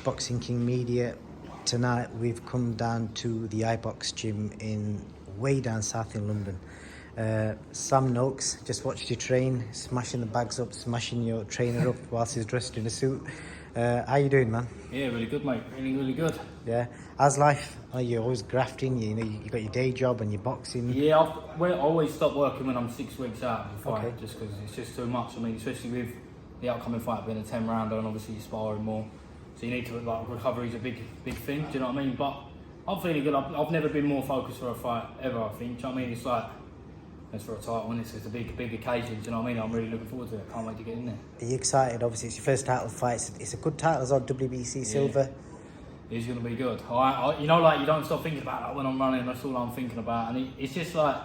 Boxing King Media. Tonight we've come down to the iBox gym in way down south in London. Sam Noakes, just watched you train, smashing the bags up, smashing your trainer up whilst he's dressed in a suit. How you doing, man? Yeah, really good, mate. Really good. Yeah. How's life? Are you always grafting? You know, you got your day job and your boxing. Yeah, I always stop working when I'm 6 weeks out of the fight, Okay. just because it's just too much. I mean, especially with the upcoming fight being a 10-rounder, and obviously you're sparring more, so you need to, like, recovery's a big thing. Do you know what I mean? But I'm feeling good. I've never been more focused for a fight ever, I think. Do you know what I mean? It's like, it's for a title, and it's a big occasion. Do you know what I mean? I'm really looking forward to it. Can't wait to get in there. Are you excited? Obviously, it's your first title fight. It's a good title as well, WBC Silver. It's going to be good. I you know, like, you don't stop thinking about that when I'm running. That's all I'm thinking about, and it's just like,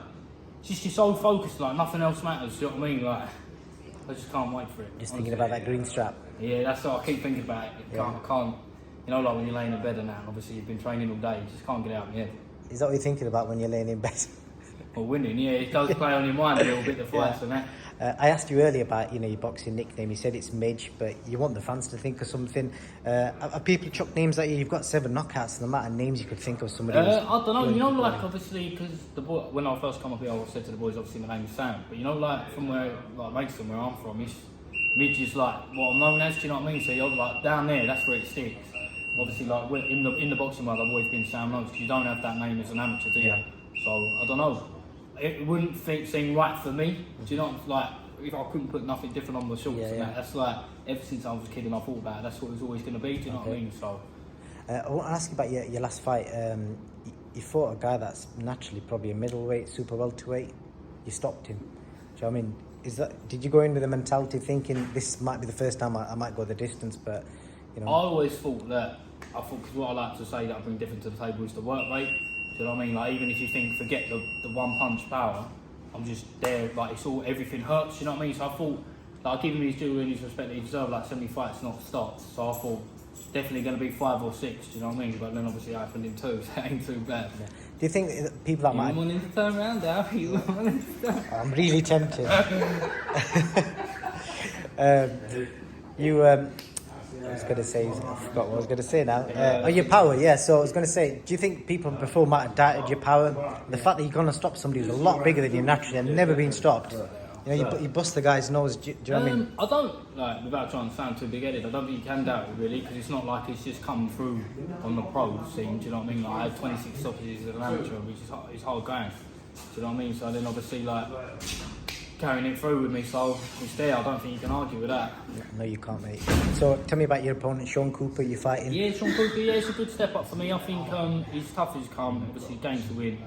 you're so focused, like nothing else matters. Do you know what I mean? Like, I just can't wait for it. Just thinking about that green strap. Yeah, that's what I keep thinking about. I can't. You know, like when you're laying in bed and that. Obviously, you've been training all day. You just can't get it out of your head. Is that what you're thinking about when you're laying in bed? Well, winning, yeah, it does play on your mind a little bit, the fights and that. I asked you earlier about, you know, your boxing nickname. You said it's Midge, but you want the fans to think of something. Are people chuck names at you? You've got 7 knockouts, and the amount of names you could think of somebody. I don't know. You know, like, obviously, because the boy, when I first come up here, I said to the boys, obviously my name is Sam. But you know, like from where, like Maidstone, where I'm from, Midge is like what I'm known as. Do you know what I mean? So you're like down there, that's where it sticks. Obviously, like in the boxing world, I've always been Sam Noakes, because you don't have that name as an amateur, do you? Yeah. So I don't know. It wouldn't seem right for me. Do you know, like, if I couldn't put nothing different on my shorts, and that's like, ever since I was a kid and I thought about it, that's what it was always going to be. Do you know what I mean? So I want to ask you about your last fight. You fought a guy that's naturally probably a middleweight, super welterweight. You stopped him. Do you know what I mean? Did you go in with the mentality thinking this might be the first time I might go the distance? But you know, I always thought that. Because what I like to say that I bring different to the table is the work rate. Do you know what I mean? Like, even if you think, forget the one punch power, I'm just there, like, it's all, everything hurts, you know what I mean? So I thought, like, giving him his due and his respect, he deserved like 70 fights, not stops. So I thought, definitely going to be 5 or 6, do you know what I mean? But then obviously it happened in 2, so it ain't too bad. Yeah. Do you think that people that You might... wanting to turn around now? You wanting to turn around? I'm really tempted. I was going to say, I forgot what I was going to say now. Your power, yeah. So I was going to say, do you think people before might have doubted your power? The fact that you're going to stop somebody who's a lot bigger than you naturally and never been stopped. You know, you bust the guy's nose. Do you know what I mean? I don't, like, without trying to sound too big-headed, I don't think you can doubt it really, because it's not like it's just come through on the pro scene. Do you know what I mean? Like, I had 26 stoppages as an amateur, which is hard going. Do you know what I mean? So then obviously, like, carrying it through with me, so it's there. I don't think you can argue with that. No, you can't, mate. So tell me about your opponent, Sean Cooper. You're fighting. Yeah, Sean Cooper. Yeah, it's a good step up for me. I think he's tough as come. Obviously, game to win.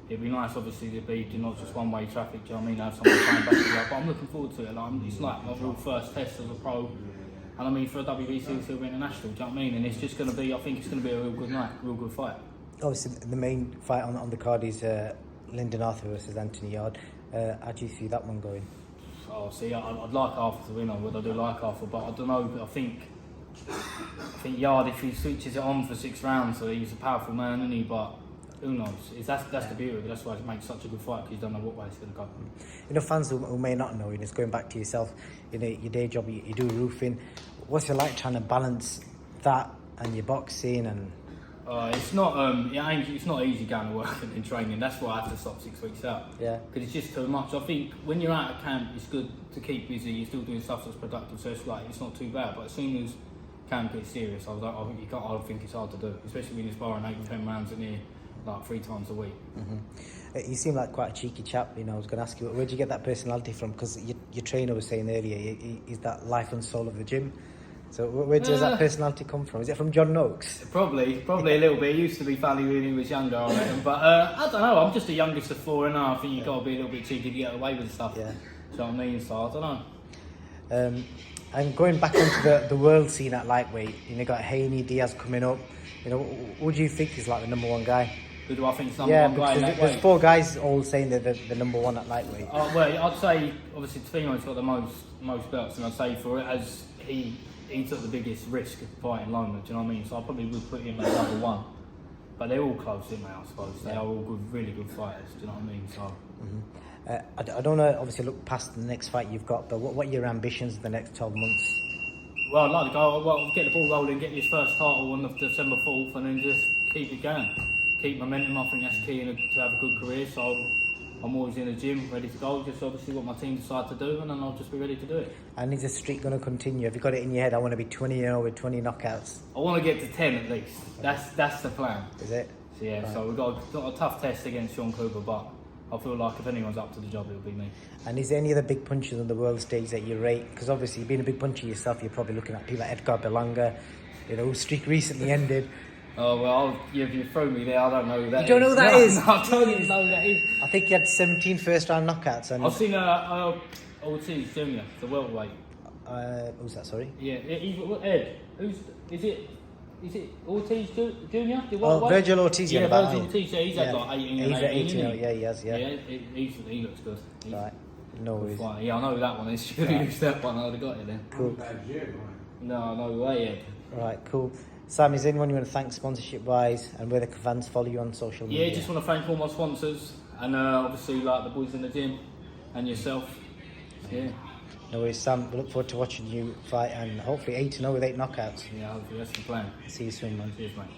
It'd be nice, obviously, to be not just one-way traffic. Do you know what I mean? Have someone playing back to you. But I'm looking forward to it. Like, it's like my real first test as a pro, and I mean for a WBC Silver International. Do you know what I mean? And it's just going to be. I think it's going to be a real good night, real good fight. Obviously, the main fight on the card is Lyndon Arthur versus Anthony Yard. How do you see that one going? Oh, see, I'd like Arthur to win. I do like Arthur, but I don't know. But I think Yard, if he switches it on for 6 rounds, so he's a powerful man, isn't he? But who knows? That's the beauty of it. That's why it makes such a good fight, because you don't know what way it's going to go. You know, fans who may not know, and it's going back to yourself, you know, your day job, you do roofing. What's it like trying to balance that and your boxing and? It's not it's not easy going to work and training. That's why I have to stop 6 weeks out. Yeah. Because it's just too much. I think when you're out of camp, it's good to keep busy. You're still doing stuff that's productive, so it's like it's not too bad. But as soon as camp gets serious, I think it's hard to do, especially when you're sparring 8 and 10 rounds in here, like 3 times a week. You seem like quite a cheeky chap. You know, I was going to ask you, where'd you get that personality from? Because your trainer was saying earlier, he's that life and soul of the gym. So where does that personality come from? Is it from John Noakes? Probably a little bit. It used to be funny when he was younger, I reckon. But I don't know, I'm just the youngest of 4, and I think you've got to be a little bit cheeky to get away with stuff. Yeah. Do you know what I mean? So I don't know. And going back onto the world scene at lightweight, you know, got Haney, Diaz coming up. You know, who do you think is like the number 1 guy? Who do I think is number 1 guy? Yeah, because there's 4 guys all saying they're the number 1 at lightweight. Well, I'd say obviously Tefimo's got the most belts, and I'd say for it, as he took the biggest risk of fighting Loma, do you know what I mean? So I probably would put him at number 1. But they're all close, aren't they, I suppose? They are all good, really good fighters, do you know what I mean? So I don't want to obviously look past the next fight you've got, but what are your ambitions for the next 12 months? Well, I'd like to go, well, get the ball rolling, get his first title on the December 4th, and then just keep it going. Keep momentum, I think that's key to have a good career, so I'm always in the gym, ready to go, just obviously what my team decide to do, and then I'll just be ready to do it. And is the streak going to continue? Have you got it in your head, I want to be 20-0 with 20 knockouts? I want to get to 10 at least, that's the plan. Is it? So, yeah, right. So we've got a tough test against Sean Cooper, but I feel like if anyone's up to the job, it'll be me. And is there any other big punches on the world stage that you rate? Because obviously, being a big puncher yourself, you're probably looking at people like Edgar Berlanga, whose streak recently ended. Oh, well, you throw me there, I don't know who that is. You don't know who that is? No, I don't even know who that is. I think he had 17 first-round knockouts. And I've seen Ortiz Jr., the welterweight. Who's that, sorry? Yeah, Ed. Is it Ortiz Jr.? Oh, Virgil Ortiz. Yeah, Virgil Ortiz. Yeah, he's had like 18 and 18. Yeah, he has. Yeah. He looks good. Right. No worries. Yeah, I know who that one is. Should have used that one. I would have got it then. Cool. No way, Ed. Right, cool. Sam, is there anyone you want to thank sponsorship-wise, and where the fans follow you on social media? Yeah, just want to thank all my sponsors, and obviously like the boys in the gym, and yourself. Yeah. No worries, Sam. We look forward to watching you fight, and hopefully 8-0 with 8 knockouts. Yeah, hopefully that's the plan. See you soon, man. Cheers, mate.